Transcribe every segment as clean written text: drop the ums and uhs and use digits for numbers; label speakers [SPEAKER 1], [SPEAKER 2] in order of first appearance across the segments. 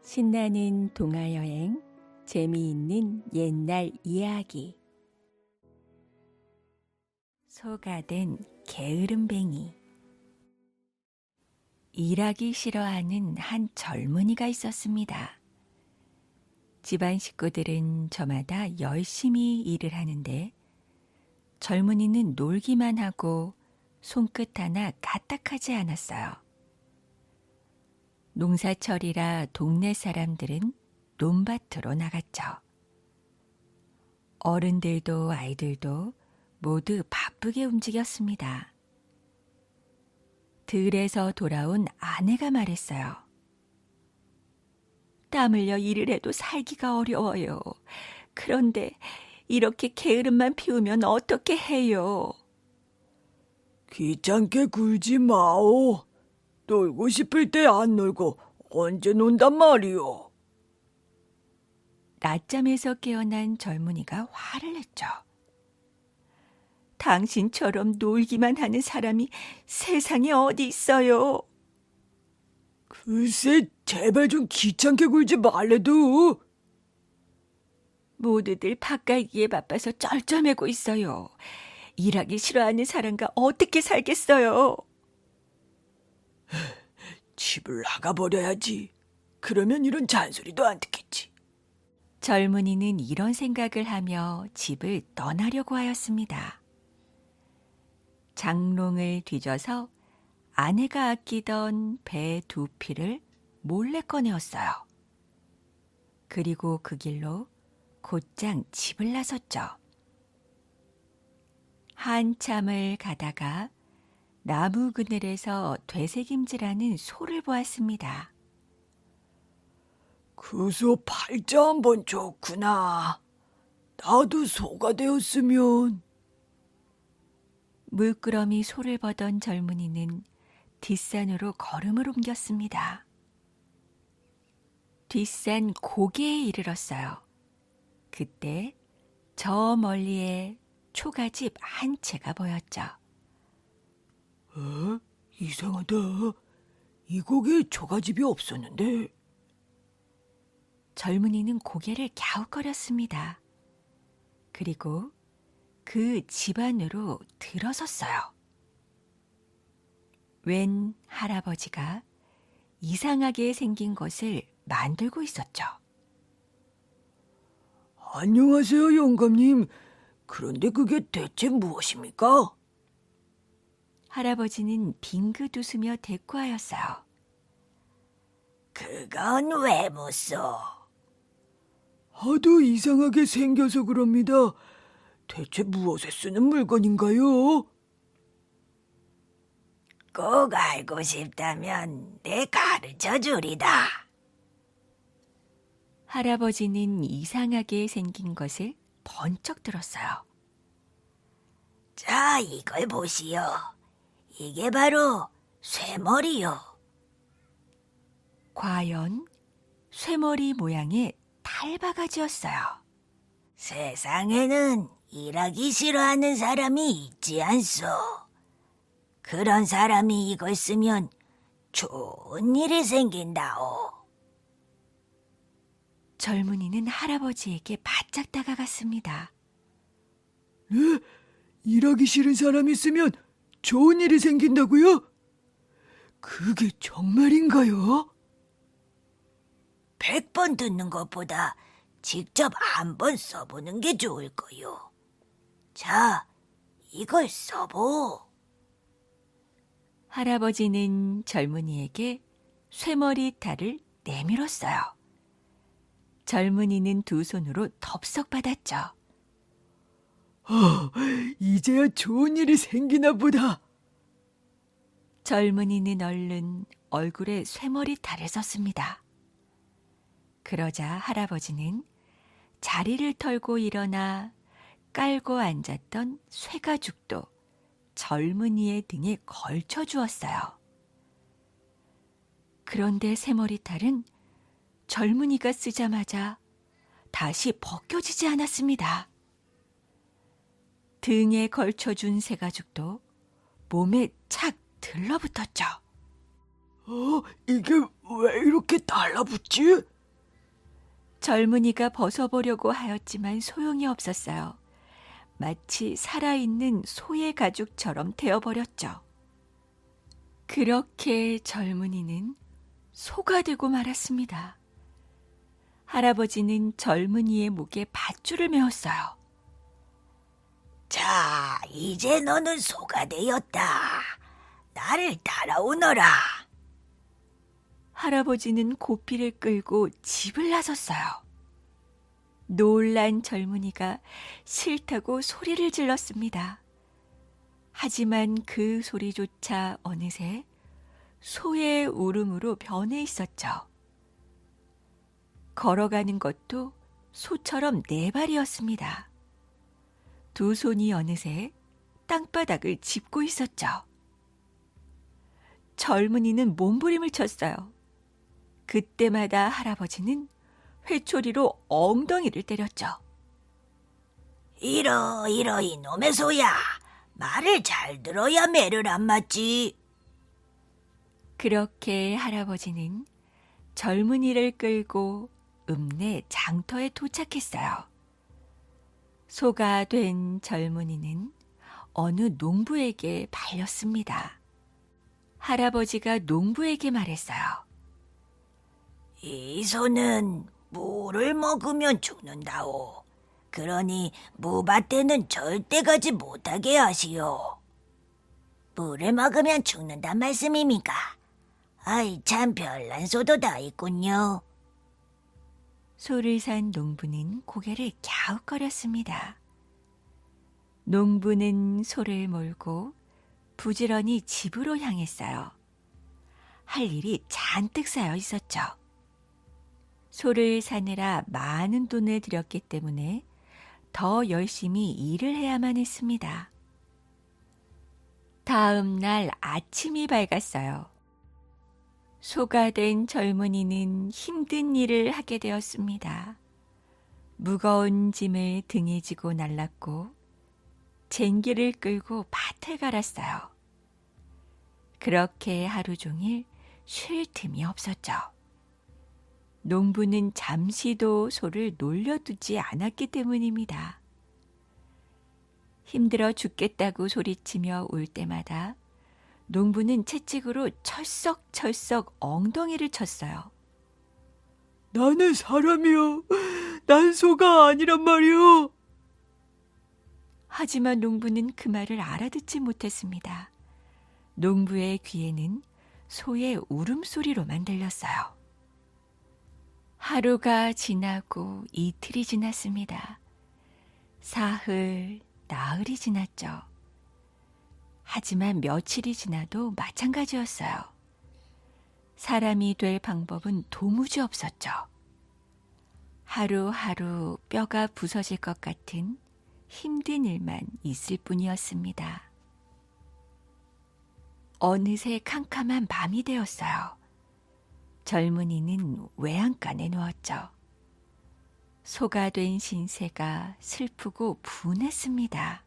[SPEAKER 1] 신나는 동화여행, 재미있는 옛날 이야기. 소가 된 게으름뱅이. 일하기 싫어하는 한 젊은이가 있었습니다. 집안 식구들은 저마다 열심히 일을 하는데 젊은이는 놀기만 하고 손끝 하나 까딱하지 않았어요. 농사철이라 동네 사람들은 논밭으로 나갔죠. 어른들도 아이들도 모두 바쁘게 움직였습니다. 들에서 돌아온 아내가 말했어요. 땀 흘려 일을 해도 살기가 어려워요. 그런데 이렇게 게으름만 피우면 어떻게 해요?
[SPEAKER 2] 귀찮게 굴지 마오. 놀고 싶을 때 안 놀고 언제 논단 말이오.
[SPEAKER 1] 낮잠에서 깨어난 젊은이가 화를 냈죠. 당신처럼 놀기만 하는 사람이 세상에 어디 있어요?
[SPEAKER 2] 글쎄, 제발 좀 귀찮게 굴지 말래도.
[SPEAKER 1] 모두들 밥 갈기에 바빠서 쩔쩔매고 있어요. 일하기 싫어하는 사람과 어떻게 살겠어요?
[SPEAKER 2] 집을 나가버려야지. 그러면 이런 잔소리도 안 듣겠지.
[SPEAKER 1] 젊은이는 이런 생각을 하며 집을 떠나려고 하였습니다. 장롱을 뒤져서 아내가 아끼던 배 2피를 몰래 꺼내었어요. 그리고 그 길로 곧장 집을 나섰죠. 한참을 가다가 나무 그늘에서 되새김질하는 소를 보았습니다.
[SPEAKER 2] 그 소 팔자 한번 좋구나. 나도 소가 되었으면.
[SPEAKER 1] 물끄러미 소를 보던 젊은이는 뒷산으로 걸음을 옮겼습니다. 뒷산 고개에 이르렀어요. 그때 저 멀리에 초가집 한 채가 보였죠.
[SPEAKER 2] 이상하다. 이 곡에 초가집이 없었는데.
[SPEAKER 1] 젊은이는 고개를 갸웃거렸습니다. 그리고 그 집 안으로 들어섰어요. 웬 할아버지가 이상하게 생긴 것을 만들고 있었죠.
[SPEAKER 2] 안녕하세요, 영감님. 그런데 그게 대체 무엇입니까?
[SPEAKER 1] 할아버지는 빙긋 웃으며 대꾸하였어요.
[SPEAKER 2] 그건 왜 묻소? 하도 이상하게 생겨서 그럽니다. 대체 무엇에 쓰는 물건인가요? 꼭 알고 싶다면 내 가르쳐 주리다.
[SPEAKER 1] 할아버지는 이상하게 생긴 것을 번쩍 들었어요.
[SPEAKER 2] 자, 이걸 보시오. 이게 바로 쇠머리요.
[SPEAKER 1] 과연 쇠머리 모양의 탈바가지였어요.
[SPEAKER 2] 세상에는 일하기 싫어하는 사람이 있지 않소. 그런 사람이 이걸 쓰면 좋은 일이 생긴다오.
[SPEAKER 1] 젊은이는 할아버지에게 바짝 다가갔습니다.
[SPEAKER 2] 네? 일하기 싫은 사람이 쓰면 좋은 일이 생긴다고요? 그게 정말인가요? 100번 듣는 것보다 직접 한번 써보는 게 좋을 거요. 자, 이걸 써보.
[SPEAKER 1] 할아버지는 젊은이에게 쇠머리 탈을 내밀었어요. 젊은이는 두 손으로 덥석 받았죠.
[SPEAKER 2] 이제야 좋은 일이 생기나 보다.
[SPEAKER 1] 젊은이는 얼른 얼굴에 쇠머리 탈을 썼습니다. 그러자 할아버지는 자리를 털고 일어나 깔고 앉았던 쇠가죽도 젊은이의 등에 걸쳐 주었어요. 그런데 쇠머리 탈은 젊은이가 쓰자마자 다시 벗겨지지 않았습니다. 등에 걸쳐준 쇠가죽도 몸에 착 들러붙었죠.
[SPEAKER 2] 이게 왜 이렇게 달라붙지?
[SPEAKER 1] 젊은이가 벗어보려고 하였지만 소용이 없었어요. 마치 살아있는 소의 가죽처럼 되어버렸죠. 그렇게 젊은이는 소가 되고 말았습니다. 할아버지는 젊은이의 목에 밧줄을 메었어요.
[SPEAKER 3] 자, 이제 너는 소가 되었다. 나를 따라오너라.
[SPEAKER 1] 할아버지는 고삐를 끌고 집을 나섰어요. 놀란 젊은이가 싫다고 소리를 질렀습니다. 하지만 그 소리조차 어느새 소의 울음으로 변해 있었죠. 걸어가는 것도 소처럼 네 발이었습니다. 두 손이 어느새 땅바닥을 짚고 있었죠. 젊은이는 몸부림을 쳤어요. 그때마다 할아버지는 회초리로 엉덩이를 때렸죠.
[SPEAKER 3] 이러 이놈의 소야. 말을 잘 들어야 매를 안 맞지.
[SPEAKER 1] 그렇게 할아버지는 젊은이를 끌고 읍내 장터에 도착했어요. 소가 된 젊은이는 어느 농부에게 발렸습니다. 할아버지가 농부에게 말했어요.
[SPEAKER 3] 이 소는 무를 먹으면 죽는다오. 그러니 무밭에는 절대 가지 못하게 하시오. 물을 먹으면 죽는단 말씀입니까? 아이, 참 별난 소도 다 있군요.
[SPEAKER 1] 소를 산 농부는 고개를 갸웃거렸습니다. 농부는 소를 몰고 부지런히 집으로 향했어요. 할 일이 잔뜩 쌓여 있었죠. 소를 사느라 많은 돈을 들였기 때문에 더 열심히 일을 해야만 했습니다. 다음 날 아침이 밝았어요. 소가 된 젊은이는 힘든 일을 하게 되었습니다. 무거운 짐을 등에 지고 날랐고 쟁기를 끌고 밭을 갈았어요. 그렇게 하루 종일 쉴 틈이 없었죠. 농부는 잠시도 소를 놀려두지 않았기 때문입니다. 힘들어 죽겠다고 소리치며 울 때마다 농부는 채찍으로 철썩철썩 엉덩이를 쳤어요.
[SPEAKER 2] 나는 사람이요. 난 소가 아니란 말이요.
[SPEAKER 1] 하지만 농부는 그 말을 알아듣지 못했습니다. 농부의 귀에는 소의 울음소리로만 들렸어요. 하루가 지나고 이틀이 지났습니다. 사흘, 나흘이 지났죠. 하지만 며칠이 지나도 마찬가지였어요. 사람이 될 방법은 도무지 없었죠. 하루하루 뼈가 부서질 것 같은 힘든 일만 있을 뿐이었습니다. 어느새 캄캄한 밤이 되었어요. 젊은이는 외양간에 누웠죠. 소가 된 신세가 슬프고 분했습니다.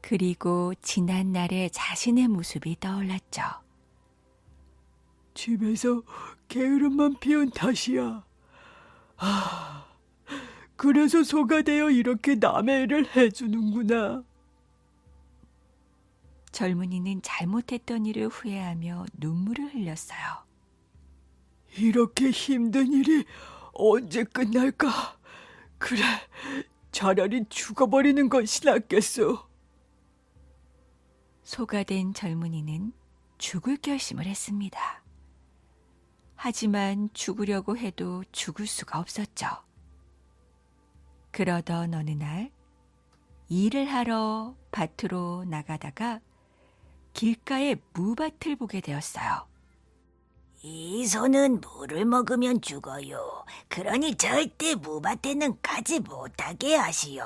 [SPEAKER 1] 그리고 지난 날의 자신의 모습이 떠올랐죠.
[SPEAKER 2] 집에서 게으름만 피운 탓이야. 그래서 소가 되어 이렇게 남의 일을 해주는구나.
[SPEAKER 1] 젊은이는 잘못했던 일을 후회하며 눈물을 흘렸어요.
[SPEAKER 2] 이렇게 힘든 일이 언제 끝날까? 그래, 차라리 죽어버리는 것이 낫겠어.
[SPEAKER 1] 소가 된 젊은이는 죽을 결심을 했습니다. 하지만 죽으려고 해도 죽을 수가 없었죠. 그러던 어느 날 일을 하러 밭으로 나가다가 길가에 무밭을 보게 되었어요.
[SPEAKER 3] 이 소는 물을 먹으면 죽어요. 그러니 절대 무밭에는 가지 못하게 하시오.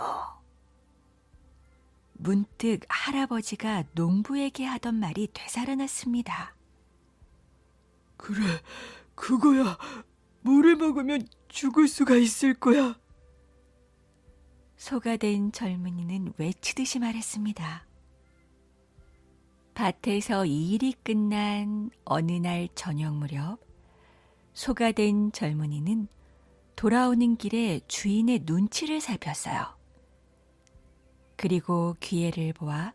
[SPEAKER 1] 문득 할아버지가 농부에게 하던 말이 되살아났습니다.
[SPEAKER 2] 그래, 그거야. 물을 먹으면 죽을 수가 있을 거야.
[SPEAKER 1] 소가 된 젊은이는 외치듯이 말했습니다. 밭에서 일이 끝난 어느 날 저녁 무렵 소가 된 젊은이는 돌아오는 길에 주인의 눈치를 살폈어요. 그리고 기회를 보아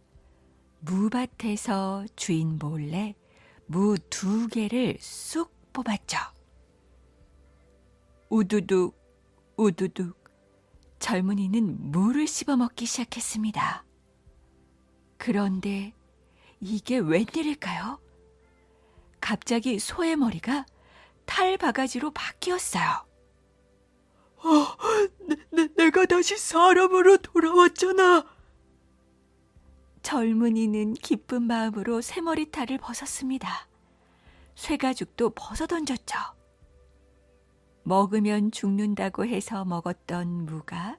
[SPEAKER 1] 무밭에서 주인 몰래 무 2개를 쑥 뽑았죠. 우두둑, 우두둑, 젊은이는 무를 씹어먹기 시작했습니다. 그런데 이게 웬일일까요? 갑자기 소의 머리가 탈바가지로 바뀌었어요.
[SPEAKER 2] 내가 다시 사람으로 돌아왔잖아.
[SPEAKER 1] 젊은이는 기쁜 마음으로 새머리탈을 벗었습니다. 쇠가죽도 벗어던졌죠. 먹으면 죽는다고 해서 먹었던 무가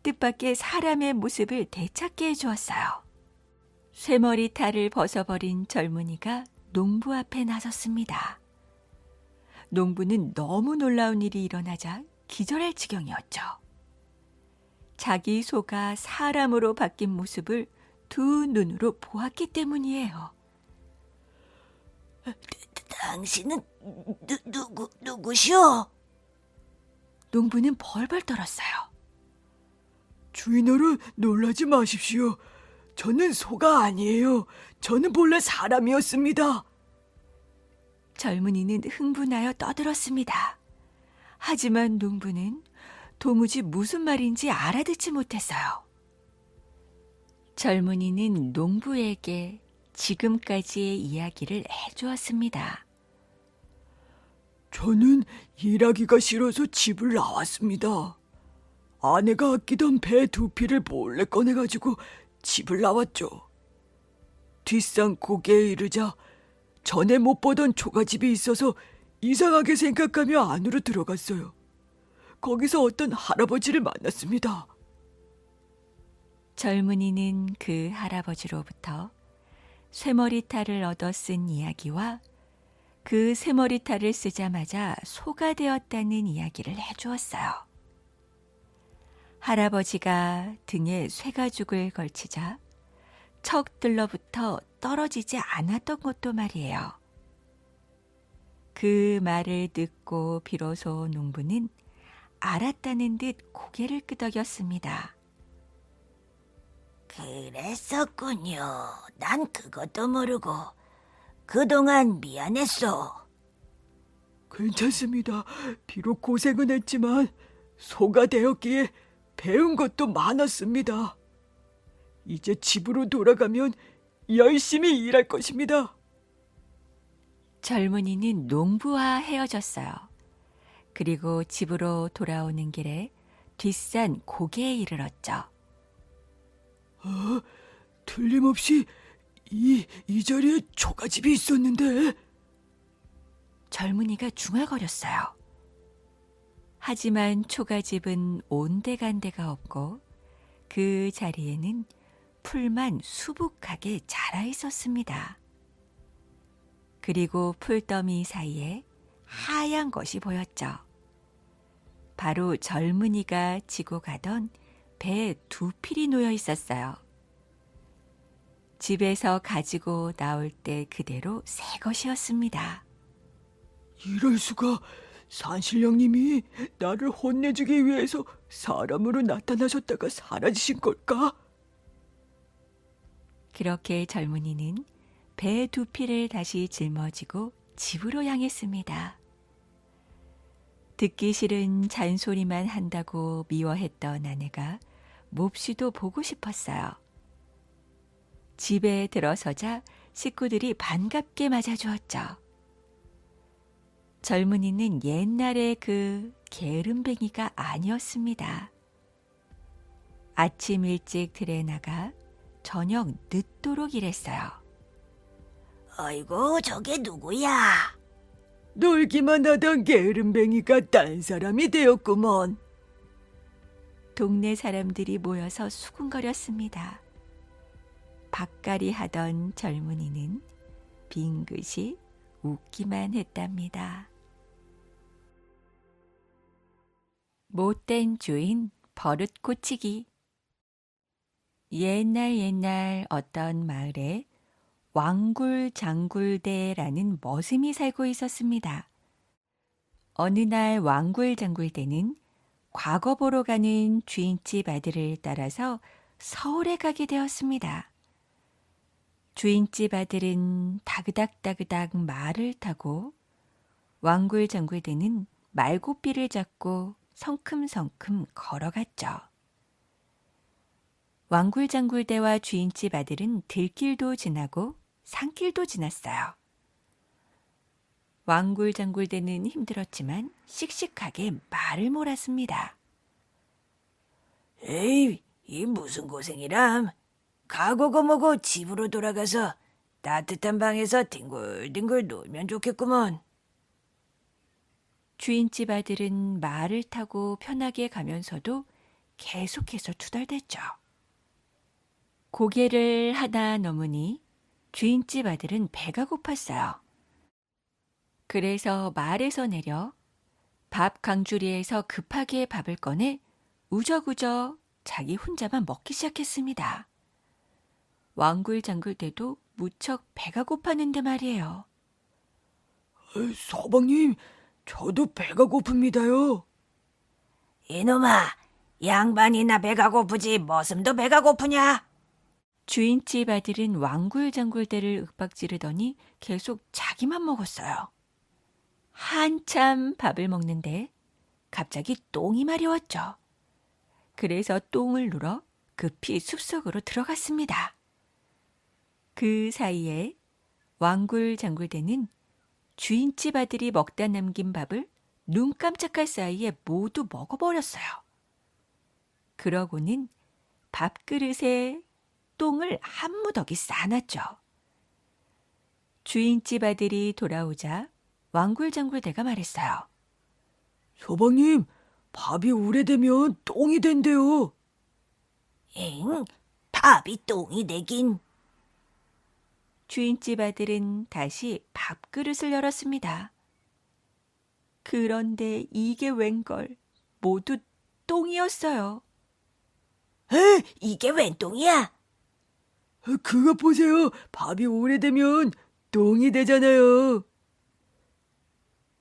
[SPEAKER 1] 뜻밖의 사람의 모습을 되찾게 해주었어요. 쇠머리탈을 벗어버린 젊은이가 농부 앞에 나섰습니다. 농부는 너무 놀라운 일이 일어나자 기절할 지경이었죠. 자기 소가 사람으로 바뀐 모습을 2 눈으로 보았기 때문이에요.
[SPEAKER 3] 당신은 누구시오?
[SPEAKER 1] 농부는 벌벌 떨었어요.
[SPEAKER 2] 주인어른, 놀라지 마십시오. 저는 소가 아니에요. 저는 본래 사람이었습니다.
[SPEAKER 1] 젊은이는 흥분하여 떠들었습니다. 하지만 농부는 도무지 무슨 말인지 알아듣지 못했어요. 젊은이는 농부에게 지금까지의 이야기를 해주었습니다.
[SPEAKER 2] 저는 일하기가 싫어서 집을 나왔습니다. 아내가 아끼던 배 2피를 몰래 꺼내가지고 집을 나왔죠. 뒷산 고개에 이르자 전에 못 보던 초가집이 있어서 이상하게 생각하며 안으로 들어갔어요. 거기서 어떤 할아버지를 만났습니다.
[SPEAKER 1] 젊은이는 그 할아버지로부터 쇠머리탈을 얻어 쓴 이야기와 그 쇠머리탈을 쓰자마자 소가 되었다는 이야기를 해주었어요. 할아버지가 등에 쇠가죽을 걸치자 척 들러붙어 떨어지지 않았던 것도 말이에요. 그 말을 듣고 비로소 농부는 알았다는 듯 고개를 끄덕였습니다.
[SPEAKER 3] 그랬었군요. 난 그것도 모르고 그동안 미안했소.
[SPEAKER 2] 괜찮습니다. 비록 고생은 했지만 소가 되었기에 배운 것도 많았습니다. 이제 집으로 돌아가면 열심히 일할 것입니다.
[SPEAKER 1] 젊은이는 농부와 헤어졌어요. 그리고 집으로 돌아오는 길에 뒷산 고개에 이르렀죠.
[SPEAKER 2] 틀림없이 이 자리에 초가집이 있었는데.
[SPEAKER 1] 젊은이가 중얼거렸어요. 하지만 초가집은 온데간데가 없고 그 자리에는 풀만 수북하게 자라 있었습니다. 그리고 풀더미 사이에 하얀 것이 보였죠. 바로 젊은이가 지고 가던 배에 2필이 놓여 있었어요. 집에서 가지고 나올 때 그대로 새 것이었습니다.
[SPEAKER 2] 이럴 수가. 산신령님이 나를 혼내주기 위해서 사람으로 나타나셨다가 사라지신 걸까?
[SPEAKER 1] 그렇게 젊은이는 배의 2필을 다시 짊어지고 집으로 향했습니다. 듣기 싫은 잔소리만 한다고 미워했던 아내가 몹시도 보고 싶었어요. 집에 들어서자 식구들이 반갑게 맞아주었죠. 젊은이는 옛날의 그 게으름뱅이가 아니었습니다. 아침 일찍 들에 나가 저녁 늦도록 일했어요.
[SPEAKER 3] 아이고, 저게 누구야?
[SPEAKER 2] 놀기만 하던 게으름뱅이가 딴 사람이 되었구먼.
[SPEAKER 1] 동네 사람들이 모여서 수군거렸습니다. 밭갈이 하던 젊은이는 빙긋이 웃기만 했답니다. 못된 주인 버릇 고치기. 옛날 어떤 마을에 왕굴장굴대라는 머슴이 살고 있었습니다. 어느 날 왕굴장굴대는 과거 보러 가는 주인집 아들을 따라서 서울에 가게 되었습니다. 주인집 아들은 다그닥다그닥 말을 타고 왕굴장굴대는 말고삐를 잡고 성큼성큼 걸어갔죠. 왕굴장굴대와 주인집 아들은 들길도 지나고 산길도 지났어요. 왕굴장굴대는 힘들었지만 씩씩하게 말을 몰았습니다.
[SPEAKER 3] 에이, 이 무슨 고생이람. 가고고 뭐고 집으로 돌아가서 따뜻한 방에서 뒹굴뒹굴 놀면 좋겠구먼.
[SPEAKER 1] 주인집 아들은 말을 타고 편하게 가면서도 계속해서 투덜댔죠. 고개를 하나 넘으니 주인집 아들은 배가 고팠어요. 그래서 말에서 내려 밥 강주리에서 급하게 밥을 꺼내 우적우적 자기 혼자만 먹기 시작했습니다. 왕굴장굴대도 무척 배가 고팠는데 말이에요.
[SPEAKER 2] 서방님, 저도 배가 고픕니다요.
[SPEAKER 3] 이놈아, 양반이나 배가 고프지 머슴도 배가 고프냐?
[SPEAKER 1] 주인집 아들은 왕굴장굴대를 윽박지르더니 계속 자기만 먹었어요. 한참 밥을 먹는데 갑자기 똥이 마려웠죠. 그래서 똥을 누러 급히 숲속으로 들어갔습니다. 그 사이에 왕굴장굴대는 주인집 아들이 먹다 남긴 밥을 눈 깜짝할 사이에 모두 먹어버렸어요. 그러고는 밥그릇에 똥을 한 무더기 싸놨죠. 주인집 아들이 돌아오자 왕굴장굴대가 말했어요.
[SPEAKER 2] 서방님, 밥이 오래되면 똥이 된대요.
[SPEAKER 3] 엥? 밥이 똥이 되긴.
[SPEAKER 1] 주인집 아들은 다시 밥그릇을 열었습니다. 그런데 이게 웬걸 모두 똥이었어요.
[SPEAKER 3] 이게 웬 똥이야?
[SPEAKER 2] 그거 보세요. 밥이 오래되면 똥이 되잖아요.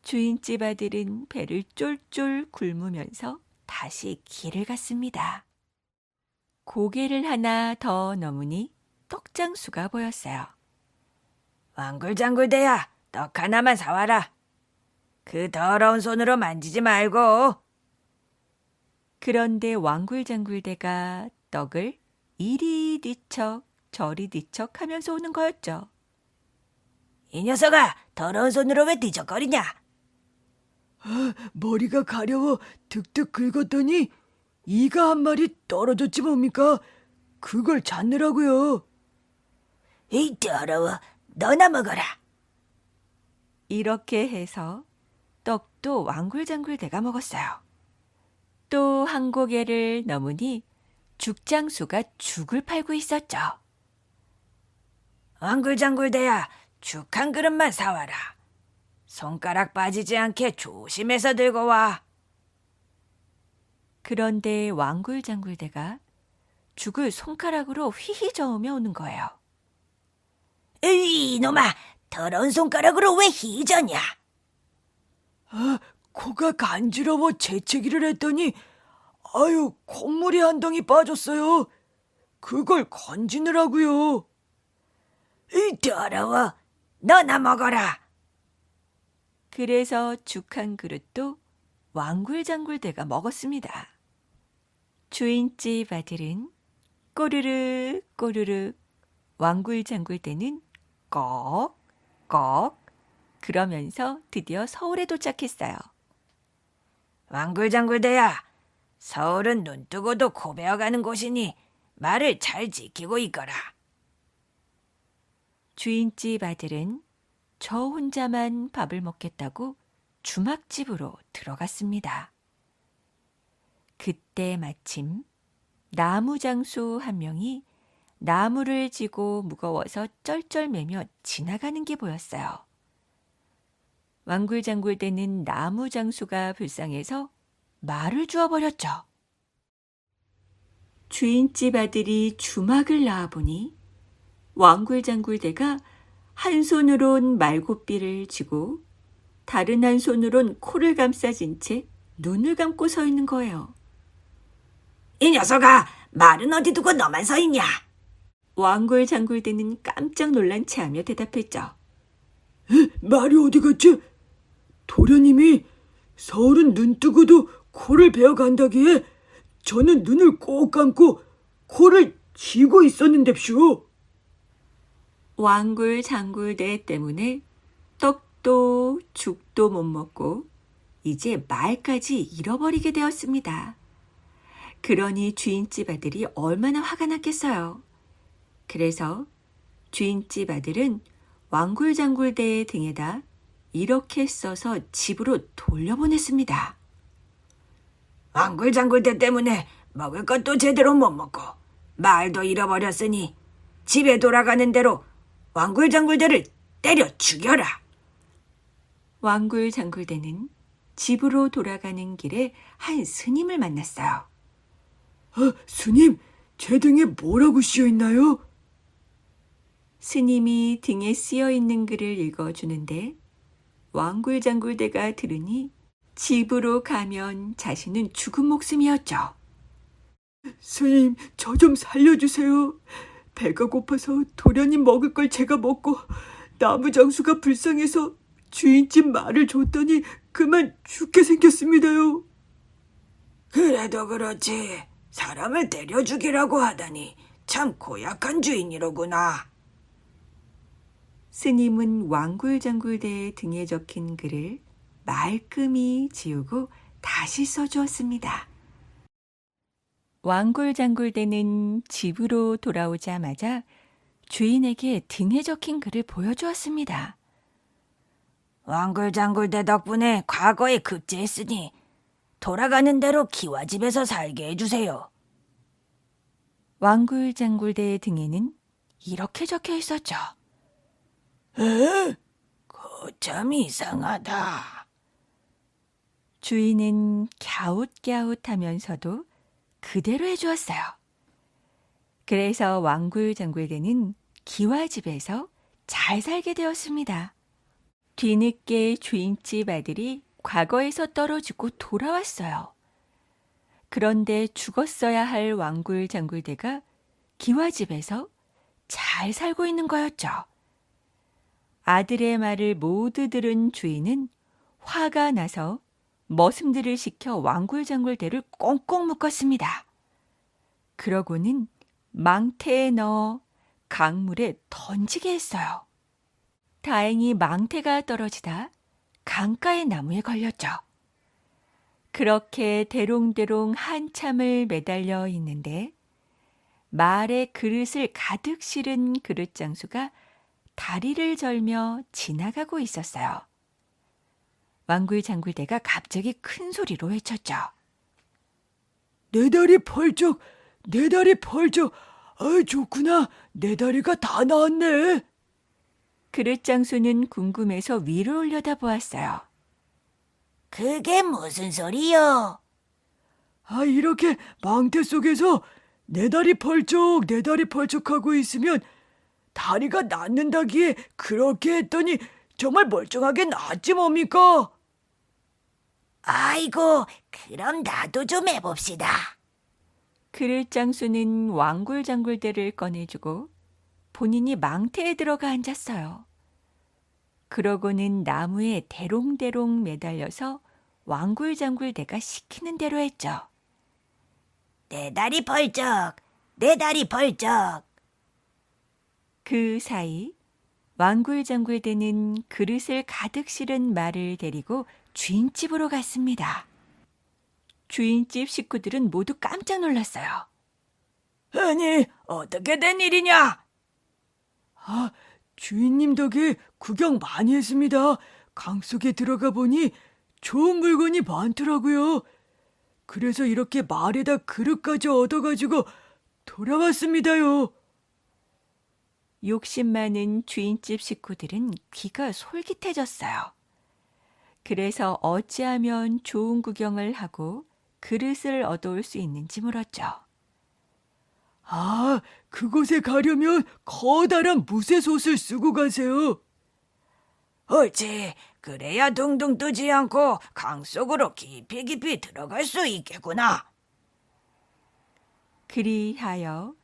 [SPEAKER 1] 주인집 아들은 배를 쫄쫄 굶으면서 다시 길을 갔습니다. 고개를 하나 더 넘으니 떡장수가 보였어요.
[SPEAKER 3] 왕굴장굴대야, 떡 하나만 사와라. 그 더러운 손으로 만지지 말고.
[SPEAKER 1] 그런데 왕굴장굴대가 떡을 이리 뒤척 저리 뒤척 하면서 오는 거였죠.
[SPEAKER 3] 이 녀석아, 더러운 손으로 왜 뒤적거리냐?
[SPEAKER 2] 머리가 가려워 득득 긁었더니 이가 한 마리 떨어졌지 뭡니까? 그걸 찾느라고요.
[SPEAKER 3] 이 더러워, 너나 먹어라.
[SPEAKER 1] 이렇게 해서 떡도 왕굴장굴대가 먹었어요. 또 한 고개를 넘으니 죽장수가 죽을 팔고 있었죠.
[SPEAKER 3] 왕굴장굴대야, 죽 한 그릇만 사와라. 손가락 빠지지 않게 조심해서 들고 와.
[SPEAKER 1] 그런데 왕굴장굴대가 죽을 손가락으로 휘휘 저으며 오는 거예요.
[SPEAKER 3] 에이, 이놈아, 더러운 손가락으로 왜 희전이야?
[SPEAKER 2] 코가 간지러워 재채기를 했더니 아유, 콧물이 한 덩이 빠졌어요. 그걸 건지느라고요.
[SPEAKER 3] 이 더러워, 너나 먹어라.
[SPEAKER 1] 그래서 죽 한 그릇도 왕굴장굴대가 먹었습니다. 주인집 아들은 꼬르륵 꼬르륵, 왕굴장굴대는 꺽꺽 그러면서 드디어 서울에 도착했어요.
[SPEAKER 3] 왕굴장굴대야, 서울은 눈 뜨고도 코 베어가는 곳이니 말을 잘 지키고 있거라.
[SPEAKER 1] 주인집 아들은 저 혼자만 밥을 먹겠다고 주막집으로 들어갔습니다. 그때 마침 나무장수 한 명이 나무를 지고 무거워서 쩔쩔매며 지나가는 게 보였어요. 왕굴장굴대는 나무장수가 불쌍해서 말을 주워버렸죠. 주인집 아들이 주막을 나와보니 왕굴장굴대가 한 손으론 말고삐를 쥐고 다른 한 손으론 코를 감싸진 채 눈을 감고 서 있는 거예요.
[SPEAKER 3] 이 녀석아, 말은 어디 두고 너만 서 있냐?
[SPEAKER 1] 왕골장골대는 깜짝 놀란 체하며 대답했죠.
[SPEAKER 2] 말이 어디 갔지? 도련님이 서울은 눈 뜨고도 코를 베어간다기에 저는 눈을 꼭 감고 코를 쥐고 있었는데쇼.
[SPEAKER 1] 왕골장골대 때문에 떡도 죽도 못 먹고 이제 말까지 잃어버리게 되었습니다. 그러니 주인집 아들이 얼마나 화가 났겠어요. 그래서 주인집 아들은 왕골장골대의 등에다 이렇게 써서 집으로 돌려보냈습니다.
[SPEAKER 3] 왕굴장굴대 때문에 먹을 것도 제대로 못 먹고 말도 잃어버렸으니 집에 돌아가는 대로 왕굴장굴대를 때려 죽여라.
[SPEAKER 1] 왕골장골대는 집으로 돌아가는 길에 한 스님을 만났어요.
[SPEAKER 2] 스님, 제 등에 뭐라고 씌어있나요?
[SPEAKER 1] 스님이 등에 쓰여 있는 글을 읽어주는데 왕골장골대가 들으니 집으로 가면 자신은 죽은 목숨이었죠.
[SPEAKER 2] 스님, 저 좀 살려주세요. 배가 고파서 도련님 먹을 걸 제가 먹고 나무장수가 불쌍해서 주인집 말을 줬더니 그만 죽게 생겼습니다요.
[SPEAKER 3] 그래도 그렇지. 사람을 때려 죽이라고 하다니 참 고약한 주인이로구나.
[SPEAKER 1] 스님은 왕골장골대의 등에 적힌 글을 말끔히 지우고 다시 써주었습니다. 왕골장골대는 집으로 돌아오자마자 주인에게 등에 적힌 글을 보여주었습니다.
[SPEAKER 3] 왕굴장굴대 덕분에 과거에 급제했으니 돌아가는 대로 기와집에서 살게 해주세요.
[SPEAKER 1] 왕골장골대의 등에는 이렇게 적혀 있었죠.
[SPEAKER 3] 거참 이상하다.
[SPEAKER 1] 주인은 갸웃갸웃하면서도 그대로 해주었어요. 그래서 왕골장골대는 기와집에서 잘 살게 되었습니다. 뒤늦게 주인집 아들이 과거에서 떨어지고 돌아왔어요. 그런데 죽었어야 할 왕골장골대가 기와집에서 잘 살고 있는 거였죠. 아들의 말을 모두 들은 주인은 화가 나서 머슴들을 시켜 왕골장골대를 꽁꽁 묶었습니다. 그러고는 망태에 넣어 강물에 던지게 했어요. 다행히 망태가 떨어지다 강가의 나무에 걸렸죠. 그렇게 대롱대롱 한참을 매달려 있는데 말에 그릇을 가득 실은 그릇장수가 다리를 절며 지나가고 있었어요. 왕골장골대가 갑자기 큰 소리로 외쳤죠.
[SPEAKER 2] 내 다리 펄쩍, 내 다리 펄쩍. 아이, 좋구나. 내 다리가 다 나왔네.
[SPEAKER 1] 그릇장수는 궁금해서 위로 올려다보았어요.
[SPEAKER 3] 그게 무슨 소리요?
[SPEAKER 2] 아, 이렇게 망태 속에서 내 다리 펄쩍, 내 다리 펄쩍 하고 있으면 다리가 낫는다기에 그렇게 했더니 정말 멀쩡하게 낫지 뭡니까?
[SPEAKER 3] 아이고, 그럼 나도 좀 해봅시다.
[SPEAKER 1] 그릇장수는 왕골장골대를 꺼내주고 본인이 망태에 들어가 앉았어요. 그러고는 나무에 대롱대롱 매달려서 왕골장골대가 시키는 대로 했죠.
[SPEAKER 3] 내 다리 펄쩍, 내 다리 펄쩍.
[SPEAKER 1] 그 사이 왕골장골대는 그릇을 가득 실은 말을 데리고 주인집으로 갔습니다. 주인집 식구들은 모두 깜짝 놀랐어요.
[SPEAKER 3] 아니, 어떻게 된 일이냐?
[SPEAKER 2] 아, 주인님 덕에 구경 많이 했습니다. 강 속에 들어가 보니 좋은 물건이 많더라고요. 그래서 이렇게 말에다 그릇까지 얻어가지고 돌아왔습니다요.
[SPEAKER 1] 욕심 많은 주인집 식구들은 귀가 솔깃해졌어요. 그래서 어찌하면 좋은 구경을 하고 그릇을 얻어올 수 있는지 물었죠.
[SPEAKER 2] 아, 그곳에 가려면 커다란 무쇠솥을 쓰고 가세요.
[SPEAKER 3] 옳지, 그래야 둥둥 뜨지 않고 강 속으로 깊이 깊이 들어갈 수 있겠구나.
[SPEAKER 1] 그리하여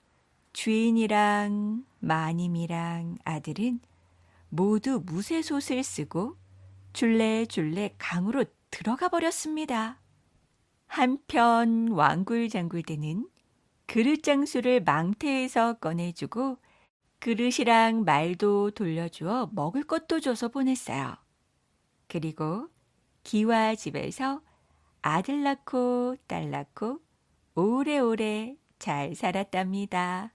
[SPEAKER 1] 주인이랑 마님이랑 아들은 모두 무쇠솥을 쓰고 줄레줄레 강으로 들어가 버렸습니다. 한편 왕굴장굴대는 그릇 장수를 망태에서 꺼내주고 그릇이랑 말도 돌려주어 먹을 것도 줘서 보냈어요. 그리고 기와 집에서 아들 낳고 딸 낳고 오래오래 잘 살았답니다.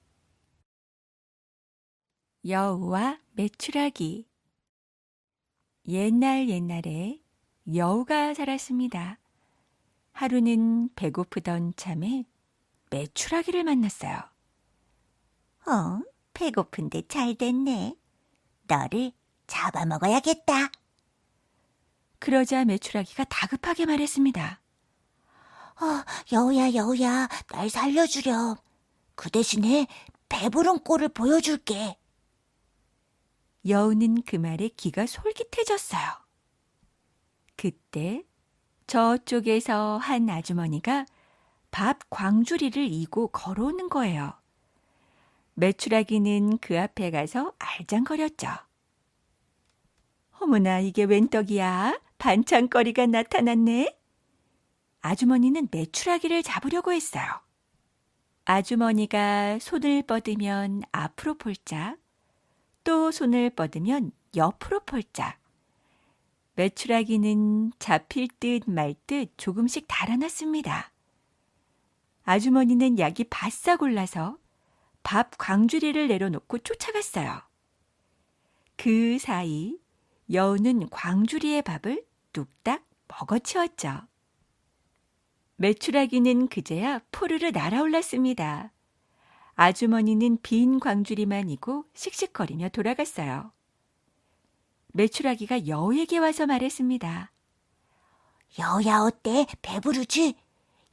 [SPEAKER 1] 여우와 메추라기. 옛날에 여우가 살았습니다. 하루는 배고프던 참에 메추라기를 만났어요.
[SPEAKER 4] 배고픈데 잘 됐네. 너를 잡아먹어야겠다.
[SPEAKER 1] 그러자 메추라기가 다급하게 말했습니다.
[SPEAKER 4] 여우야, 날 살려주렴. 그 대신에 배부른 꼴을 보여줄게.
[SPEAKER 1] 여우는 그 말에 귀가 솔깃해졌어요. 그때 저쪽에서 한 아주머니가 밥 광주리를 이고 걸어오는 거예요. 메추라기는 그 앞에 가서 알짱거렸죠. 어머나, 이게 웬 떡이야? 반찬거리가 나타났네. 아주머니는 메추라기를 잡으려고 했어요. 아주머니가 손을 뻗으면 앞으로 폴짝, 또 손을 뻗으면 옆으로 폴짝. 메추라기는 잡힐 듯 말 듯 조금씩 달아났습니다. 아주머니는 약이 바싹 올라서 밥 광주리를 내려놓고 쫓아갔어요. 그 사이 여우는 광주리의 밥을 뚝딱 먹어치웠죠. 메추라기는 그제야 푸르르 날아올랐습니다. 아주머니는 빈 광주리만 이고 씩씩거리며 돌아갔어요. 메추라기가 여우에게 와서 말했습니다.
[SPEAKER 4] 여우야, 어때? 배부르지?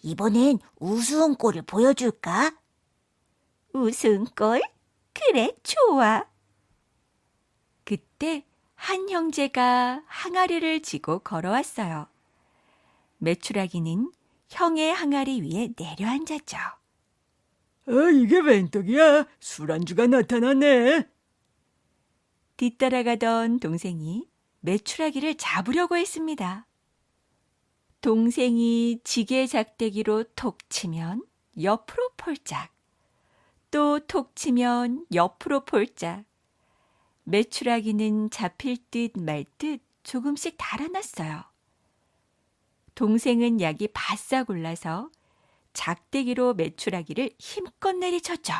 [SPEAKER 4] 이번엔 우스운 꼴을 보여줄까?
[SPEAKER 1] 우스운 꼴? 그래, 좋아. 그때 한 형제가 항아리를 지고 걸어왔어요. 메추라기는 형의 항아리 위에 내려앉았죠.
[SPEAKER 2] 이게 웬 떡이야? 술안주가 나타났네.
[SPEAKER 1] 뒤따라가던 동생이 메추라기를 잡으려고 했습니다. 동생이 지게 작대기로 톡 치면 옆으로 폴짝, 또 톡 치면 옆으로 폴짝. 메추라기는 잡힐 듯 말 듯 조금씩 달아났어요. 동생은 약이 바싹 올라서 작대기로 메추라기를 힘껏 내리쳤죠.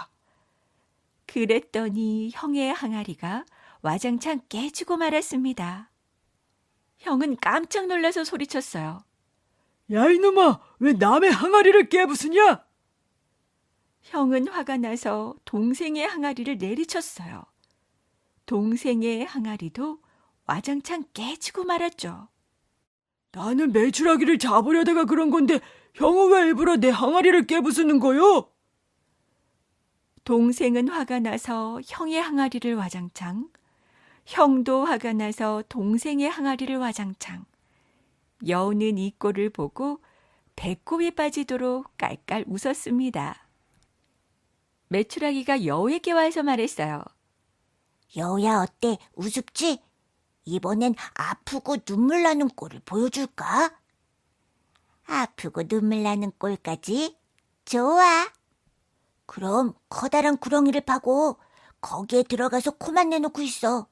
[SPEAKER 1] 그랬더니 형의 항아리가 와장창 깨지고 말았습니다. 형은 깜짝 놀라서 소리쳤어요.
[SPEAKER 2] 야, 이놈아, 왜 남의 항아리를 깨부수냐?
[SPEAKER 1] 형은 화가 나서 동생의 항아리를 내리쳤어요. 동생의 항아리도 와장창 깨지고 말았죠.
[SPEAKER 2] 나는 메추라기를 잡으려다가 그런 건데 형은 왜 일부러 내 항아리를 깨부수는 거요?
[SPEAKER 1] 동생은 화가 나서 형의 항아리를 와장창, 형도 화가 나서 동생의 항아리를 와장창. 여우는 이 꼴을 보고 배꼽이 빠지도록 깔깔 웃었습니다. 메추라기가 여우에게 와서 말했어요.
[SPEAKER 4] 여우야, 어때? 우습지? 이번엔 아프고 눈물 나는 꼴을 보여줄까? 아프고 눈물 나는 꼴까지? 좋아. 그럼 커다란 구렁이를 파고 거기에 들어가서 코만 내놓고 있어.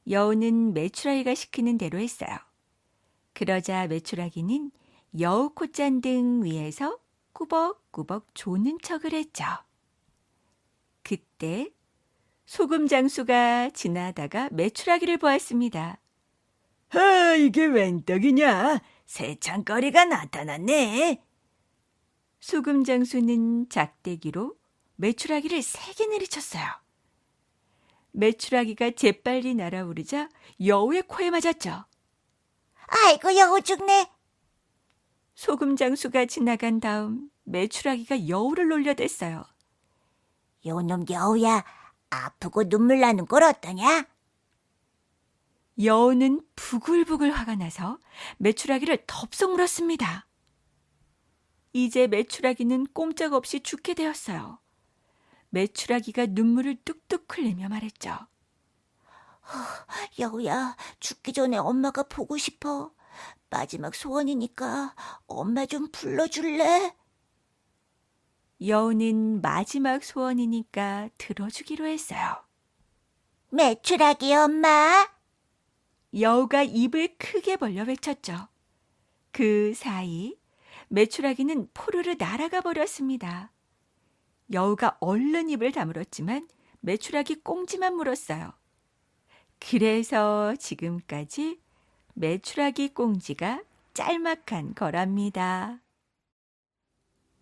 [SPEAKER 1] 여우는 메추라기가 시키는 대로 했어요. 그러자 메추라기는 여우 콧잔등 위에서 꾸벅꾸벅 조는 척을 했죠. 그때 소금 장수가 지나다가 메추라기를 보았습니다.
[SPEAKER 2] 이게 웬 떡이냐?
[SPEAKER 3] 세찬거리가 나타났네.
[SPEAKER 1] 소금 장수는 작대기로 메추라기를 3개 내리쳤어요. 메추라기가 재빨리 날아오르자 여우의 코에 맞았죠.
[SPEAKER 4] 아이고, 여우 죽네.
[SPEAKER 1] 소금 장수가 지나간 다음 메추라기가 여우를 놀려댔어요.
[SPEAKER 4] 요놈 여우야, 아프고 눈물 나는 꼴 어떠냐?
[SPEAKER 1] 여우는 부글부글 화가 나서 메추라기를 덥석 물었습니다. 이제 메추라기는 꼼짝없이 죽게 되었어요. 메추라기가 눈물을 뚝뚝 흘리며 말했죠.
[SPEAKER 4] 여우야, 죽기 전에 엄마가 보고 싶어. 마지막 소원이니까 엄마 좀 불러줄래?
[SPEAKER 1] 여우는 마지막 소원이니까 들어주기로 했어요.
[SPEAKER 4] 메추라기 엄마.
[SPEAKER 1] 여우가 입을 크게 벌려 외쳤죠. 그 사이 메추라기는 포르르 날아가 버렸습니다. 여우가 얼른 입을 다물었지만 메추라기 꽁지만 물었어요. 그래서 지금까지 메추라기 꽁지가 짤막한 거랍니다.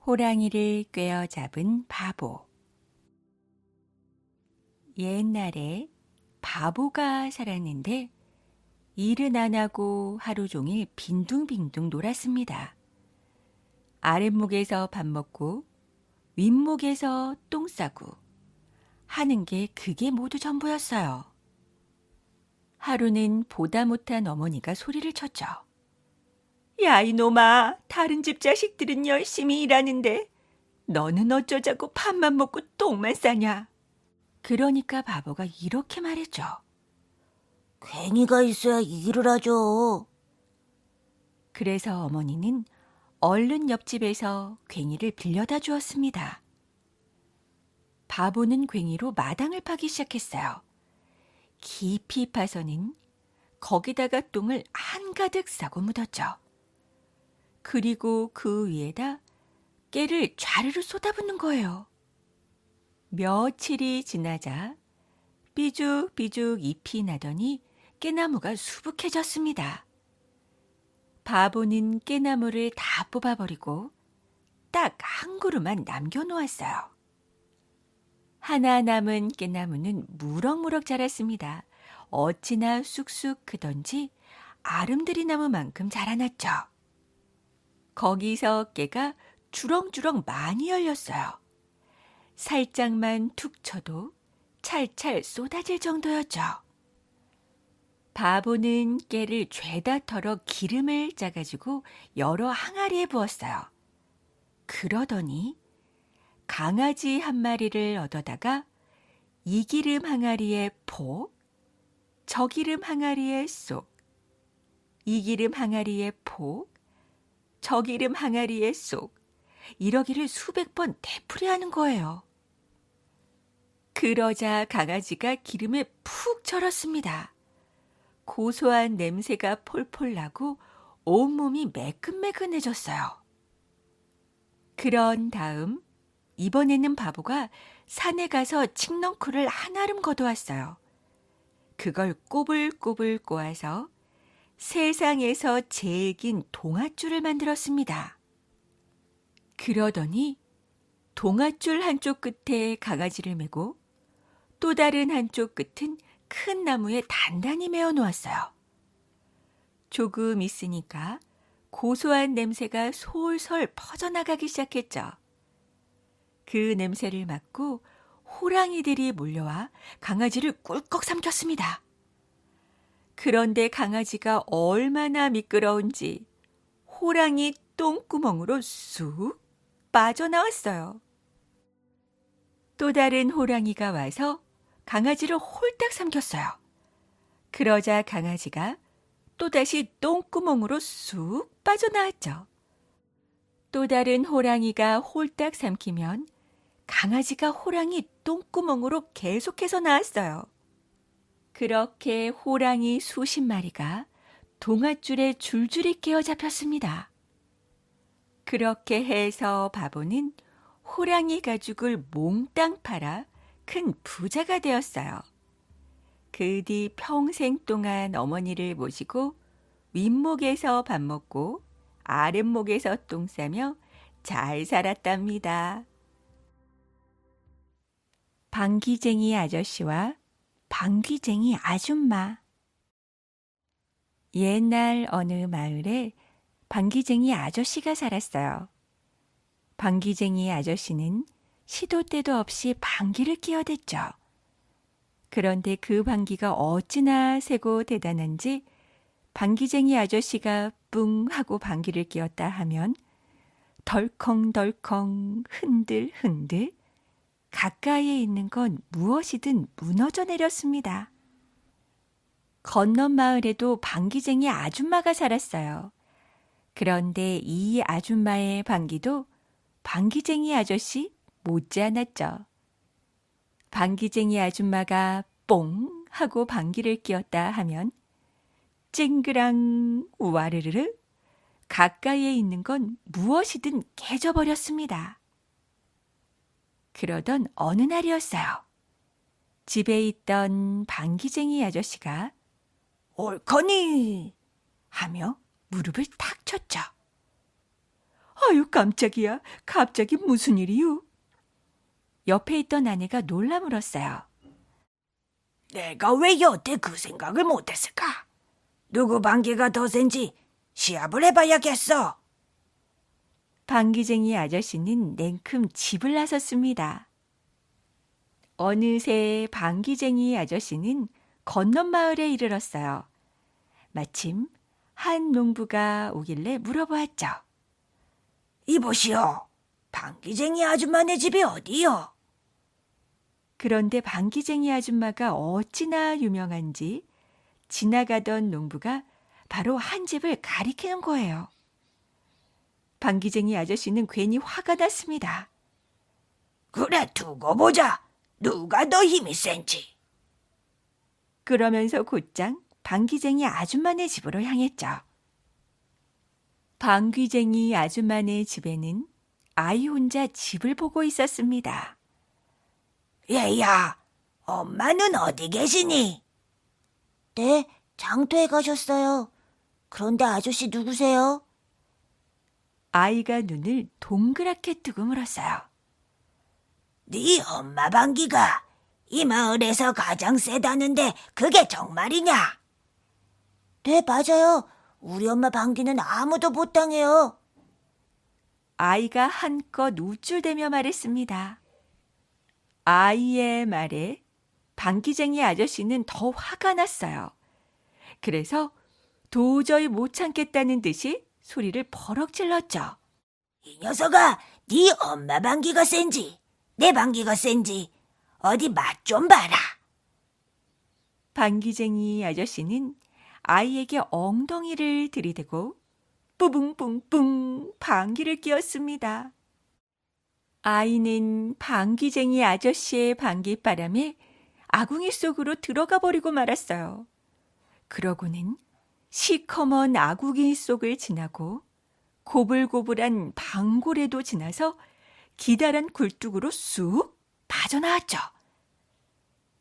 [SPEAKER 1] 호랑이를 꿰어잡은 바보. 옛날에 바보가 살았는데 일은 안 하고 하루 종일 빈둥빈둥 놀았습니다. 아랫목에서 밥 먹고 윗목에서 똥 싸고 하는 게 그게 모두 전부였어요. 하루는 보다 못한 어머니가 소리를 쳤죠. 야, 이놈아, 다른 집 자식들은 열심히 일하는데 너는 어쩌자고 밥만 먹고 똥만 싸냐? 그러니까 바보가 이렇게 말했죠.
[SPEAKER 4] 괭이가 있어야 일을 하죠.
[SPEAKER 1] 그래서 어머니는 얼른 옆집에서 괭이를 빌려다 주었습니다. 바보는 괭이로 마당을 파기 시작했어요. 깊이 파서는 거기다가 똥을 한가득 싸고 묻었죠. 그리고 그 위에다 깨를 좌르르 쏟아붓는 거예요. 며칠이 지나자 삐죽삐죽 잎이 나더니 깨나무가 수북해졌습니다. 바보는 깨나무를 다 뽑아버리고 딱 한 그루만 남겨놓았어요. 하나 남은 깨나무는 무럭무럭 자랐습니다. 어찌나 쑥쑥 크던지 아름드리 나무만큼 자라났죠. 거기서 깨가 주렁주렁 많이 열렸어요. 살짝만 툭 쳐도 찰찰 쏟아질 정도였죠. 바보는 깨를 죄다 털어 기름을 짜가지고 여러 항아리에 부었어요. 그러더니 강아지 한 마리를 얻어다가 이 기름 항아리에 폭, 저 기름 항아리에 쏙, 이 기름 항아리에 폭, 저 기름 항아리에 쏙, 이러기를 수백 번 되풀이하는 거예요. 그러자 강아지가 기름에 푹 절었습니다. 고소한 냄새가 폴폴 나고 온몸이 매끈매끈해졌어요. 그런 다음 이번에는 바보가 산에 가서 칡넝쿨을 한아름 걷어왔어요. 그걸 꼬불꼬불 꼬아서 세상에서 제일 긴 동아줄을 만들었습니다. 그러더니 동아줄 한쪽 끝에 강아지를 메고 또 다른 한쪽 끝은 큰 나무에 단단히 메어 놓았어요. 조금 있으니까 고소한 냄새가 솔솔 퍼져나가기 시작했죠. 그 냄새를 맡고 호랑이들이 몰려와 강아지를 꿀꺽 삼켰습니다. 그런데 강아지가 얼마나 미끄러운지 호랑이 똥구멍으로 쑥 빠져나왔어요. 또 다른 호랑이가 와서 강아지를 홀딱 삼켰어요. 그러자 강아지가 또다시 똥구멍으로 쑥 빠져나왔죠. 또 다른 호랑이가 홀딱 삼키면 강아지가 호랑이 똥구멍으로 계속해서 나왔어요. 그렇게 호랑이 수십 마리가 동아줄에 줄줄이 끼어 잡혔습니다. 그렇게 해서 바보는 호랑이 가죽을 몽땅 팔아 큰 부자가 되었어요. 그 뒤 평생 동안 어머니를 모시고 윗목에서 밥 먹고 아랫목에서 똥 싸며 잘 살았답니다. 방귀쟁이 아저씨와 방귀쟁이 아줌마. 옛날 어느 마을에 방귀쟁이 아저씨가 살았어요. 방귀쟁이 아저씨는 시도 때도 없이 방귀를 끼어댔죠. 그런데 그 방귀가 어찌나 세고 대단한지 방귀쟁이 아저씨가 뿡 하고 방귀를 뀌었다 하면 덜컹덜컹 흔들흔들 가까이에 있는 건 무엇이든 무너져 내렸습니다. 건넌 마을에도 방귀쟁이 아줌마가 살았어요. 그런데 이 아줌마의 방귀도 방귀쟁이 아저씨 못지않았죠. 방귀쟁이 아줌마가 뽕 하고 방귀를 뀌었다 하면 찡그랑 와르르르 가까이에 있는 건 무엇이든 깨져버렸습니다. 그러던 어느 날이었어요. 집에 있던 방귀쟁이 아저씨가 옳거니 하며 무릎을 탁 쳤죠. 아유 깜짝이야. 갑자기 무슨 일이요? 옆에 있던 아내가 놀라 물었어요.
[SPEAKER 3] 내가 왜 여태 그 생각을 못했을까? 누구 방귀가 더 센지 시합을 해봐야겠어.
[SPEAKER 1] 방귀쟁이 아저씨는 냉큼 집을 나섰습니다. 어느새 방귀쟁이 아저씨는 건넌 마을에 이르렀어요. 마침 한 농부가 오길래 물어보았죠.
[SPEAKER 3] 이보시오, 방귀쟁이 아줌마네 집이 어디요?
[SPEAKER 1] 그런데 방귀쟁이 아줌마가 어찌나 유명한지 지나가던 농부가 바로 한 집을 가리키는 거예요. 방귀쟁이 아저씨는 괜히 화가 났습니다.
[SPEAKER 3] 그래, 두고 보자. 누가 더 힘이 센지.
[SPEAKER 1] 그러면서 곧장 방귀쟁이 아줌마네 집으로 향했죠. 방귀쟁이 아줌마네 집에는 아이 혼자 집을 보고 있었습니다.
[SPEAKER 3] 얘야, 엄마는 어디 계시니?
[SPEAKER 4] 네, 장터에 가셨어요. 그런데 아저씨 누구세요?
[SPEAKER 1] 아이가 눈을 동그랗게 뜨고 물었어요.
[SPEAKER 3] 네 엄마 방귀가 이 마을에서 가장 세다는데 그게 정말이냐?
[SPEAKER 4] 네, 맞아요. 우리 엄마 방귀는 아무도 못 당해요.
[SPEAKER 1] 아이가 한껏 우쭐대며 말했습니다. 아이의 말에 방귀쟁이 아저씨는 더 화가 났어요. 그래서 도저히 못 참겠다는 듯이 소리를 버럭 질렀죠.
[SPEAKER 3] 이 녀석아, 네 엄마 방귀가 센지 내 방귀가 센지 어디 맛 좀 봐라.
[SPEAKER 1] 방귀쟁이 아저씨는 아이에게 엉덩이를 들이대고 뿌붕뿡뿡 방귀를 뀌었습니다. 아이는 방귀쟁이 아저씨의 방귀바람에 아궁이 속으로 들어가 버리고 말았어요. 그러고는 시커먼 아궁이 속을 지나고 고불고불한 방골에도 지나서 기다란 굴뚝으로 쑥 빠져나왔죠.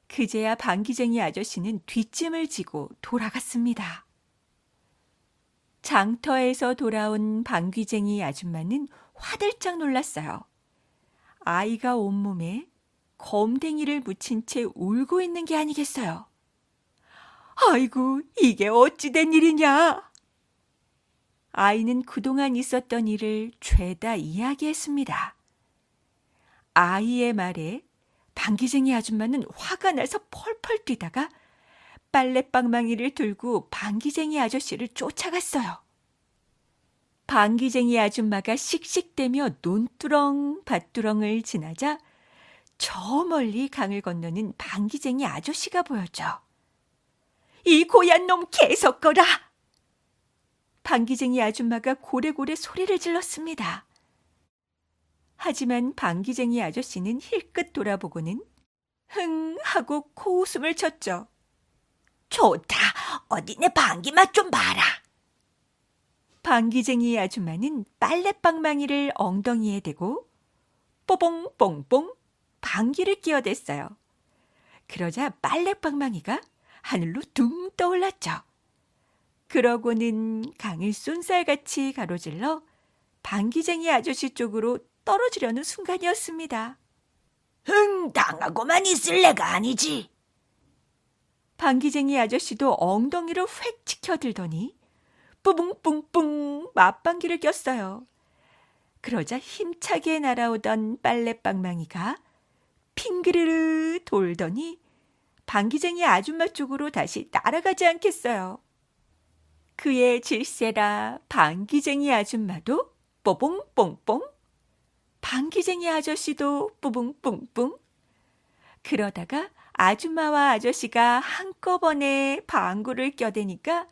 [SPEAKER 1] 그제야 방귀쟁이 아저씨는 뒷짐을 지고 돌아갔습니다. 장터에서 돌아온 방귀쟁이 아줌마는 화들짝 놀랐어요. 아이가 온몸에 검댕이를 묻힌 채 울고 있는 게 아니겠어요. 아이고, 이게 어찌 된 일이냐? 아이는 그동안 있었던 일을 죄다 이야기했습니다. 아이의 말에 방귀쟁이 아줌마는 화가 나서 펄펄 뛰다가 빨랫방망이를 들고 방귀쟁이 아저씨를 쫓아갔어요. 방귀쟁이 아줌마가 씩씩대며 논두렁 밭두렁을 지나자 저 멀리 강을 건너는 방귀쟁이 아저씨가 보였죠. 이 고얀 놈 개석거라! 방귀쟁이 아줌마가 고래고래 소리를 질렀습니다. 하지만 방귀쟁이 아저씨는 힐끗 돌아보고는 흥 하고 코웃음을 쳤죠.
[SPEAKER 3] 좋다. 어디 내 방귀 맛 좀 봐라.
[SPEAKER 1] 방귀쟁이 아줌마는 빨랫방망이를 엉덩이에 대고 뽀봉뽕뽕 방귀를 끼어댔어요. 그러자 빨랫방망이가 하늘로 둥 떠올랐죠. 그러고는 강을 쏜살같이 가로질러 방귀쟁이 아저씨 쪽으로 떨어지려는 순간이었습니다.
[SPEAKER 3] 당하고만 있을 내가 아니지.
[SPEAKER 1] 방귀쟁이 아저씨도 엉덩이를 휙 치켜들더니 뿌붕뿡뿡 맞방귀를 꼈어요. 그러자 힘차게 날아오던 빨랫방망이가 핑그르르 돌더니 방귀쟁이 아줌마 쪽으로 다시 날아가지 않겠어요. 그의 질세라 방귀쟁이 아줌마도 뽀봉뽕뽕, 방귀쟁이 아저씨도 뽀봉뽕뽕. 그러다가 아줌마와 아저씨가 한꺼번에 방구를 껴대니까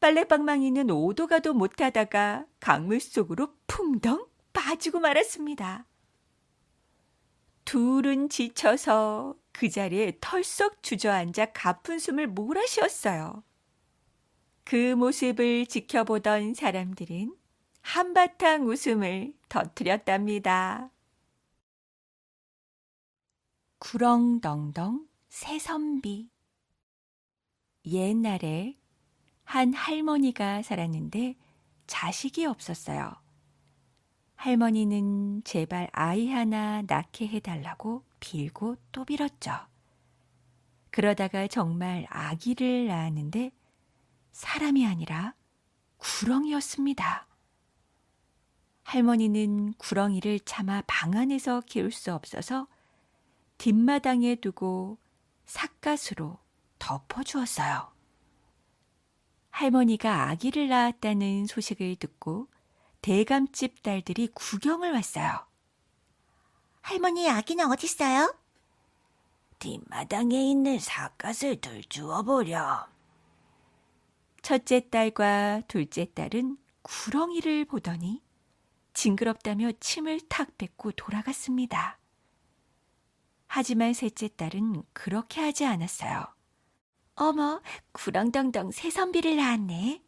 [SPEAKER 1] 빨래방망이는 오도 가도 못하다가 강물 속으로 풍덩 빠지고 말았습니다. 둘은 지쳐서 그 자리에 털썩 주저앉아 가쁜 숨을 몰아쉬었어요. 그 모습을 지켜보던 사람들은 한바탕 웃음을 터뜨렸답니다. 구렁덩덩 새선비. 옛날에 한 할머니가 살았는데 자식이 없었어요. 할머니는 제발 아이 하나 낳게 해달라고 빌고 또 빌었죠. 그러다가 정말 아기를 낳았는데 사람이 아니라 구렁이였습니다. 할머니는 구렁이를 차마 방 안에서 키울 수 없어서 뒷마당에 두고 삿갓으로 덮어주었어요. 할머니가 아기를 낳았다는 소식을 듣고 대감집 딸들이 구경을 왔어요.
[SPEAKER 4] 할머니 아기는 어딨어요?
[SPEAKER 3] 뒷마당에 있는 삿갓을 들주어보렴.
[SPEAKER 1] 첫째 딸과 둘째 딸은 구렁이를 보더니 징그럽다며 침을 탁 뱉고 돌아갔습니다. 하지만 셋째 딸은 그렇게 하지 않았어요. 어머, 구렁덩덩 새선비를 낳았네.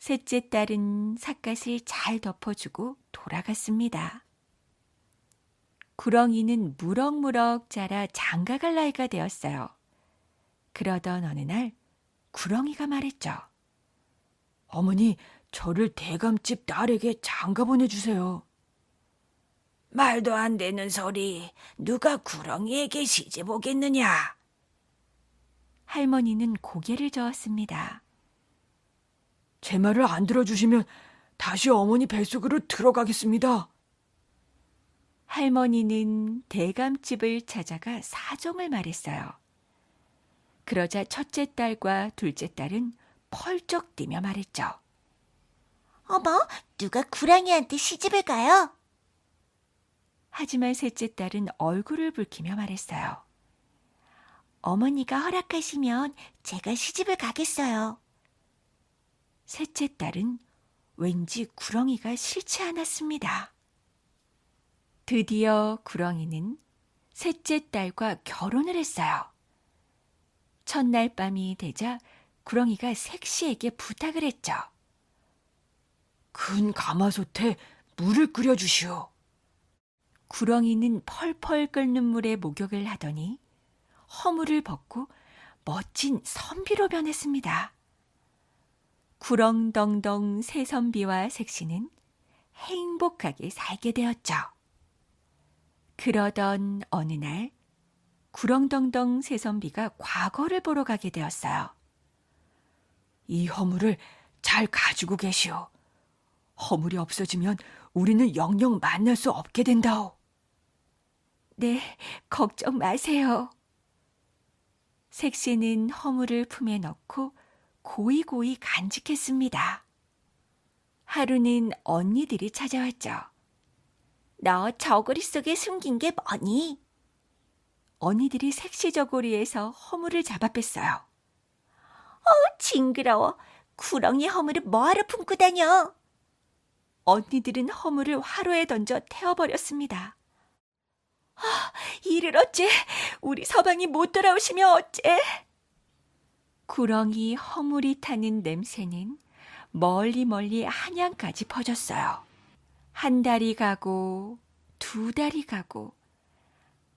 [SPEAKER 1] 셋째 딸은 삿갓을 잘 덮어주고 돌아갔습니다. 구렁이는 무럭무럭 자라 장가갈 나이가 되었어요. 그러던 어느 날 구렁이가 말했죠.
[SPEAKER 2] 어머니, 저를 대감집 딸에게 장가 보내주세요.
[SPEAKER 3] 말도 안 되는 소리. 누가 구렁이에게 시집 오겠느냐?
[SPEAKER 1] 할머니는 고개를 저었습니다.
[SPEAKER 2] 제 말을 안 들어주시면 다시 어머니 뱃속으로 들어가겠습니다.
[SPEAKER 1] 할머니는 대감집을 찾아가 사정을 말했어요. 그러자 첫째 딸과 둘째 딸은 펄쩍 뛰며 말했죠.
[SPEAKER 4] 어머, 누가 구렁이한테 시집을 가요?
[SPEAKER 1] 하지만 셋째 딸은 얼굴을 붉히며 말했어요. 어머니가 허락하시면 제가 시집을 가겠어요. 셋째 딸은 왠지 구렁이가 싫지 않았습니다. 드디어 구렁이는 셋째 딸과 결혼을 했어요. 첫날 밤이 되자 구렁이가 색시에게 부탁을 했죠.
[SPEAKER 2] 큰 가마솥에 물을 끓여주시오.
[SPEAKER 1] 구렁이는 펄펄 끓는 물에 목욕을 하더니 허물을 벗고 멋진 선비로 변했습니다. 구렁덩덩 새선비와 색시는 행복하게 살게 되었죠. 그러던 어느 날 구렁덩덩 새선비가 과거를 보러 가게 되었어요.
[SPEAKER 2] 이 허물을 잘 가지고 계시오. 허물이 없어지면 우리는 영영 만날 수 없게 된다오.
[SPEAKER 1] 네, 걱정 마세요. 색시는 허물을 품에 넣고 고이고이 간직했습니다. 하루는 언니들이 찾아왔죠. 너 저고리 속에 숨긴 게 뭐니? 언니들이 색시 저고리에서 허물을 잡아 뺐어요.
[SPEAKER 4] 징그러워. 구렁이 허물을 뭐하러 품고 다녀?
[SPEAKER 1] 언니들은 허물을 화로에 던져 태워버렸습니다. 이를 어째? 우리 서방이 못 돌아오시면 어째? 구렁이 허물이 타는 냄새는 멀리 한양까지 퍼졌어요. 한 달이 가고 두 달이 가고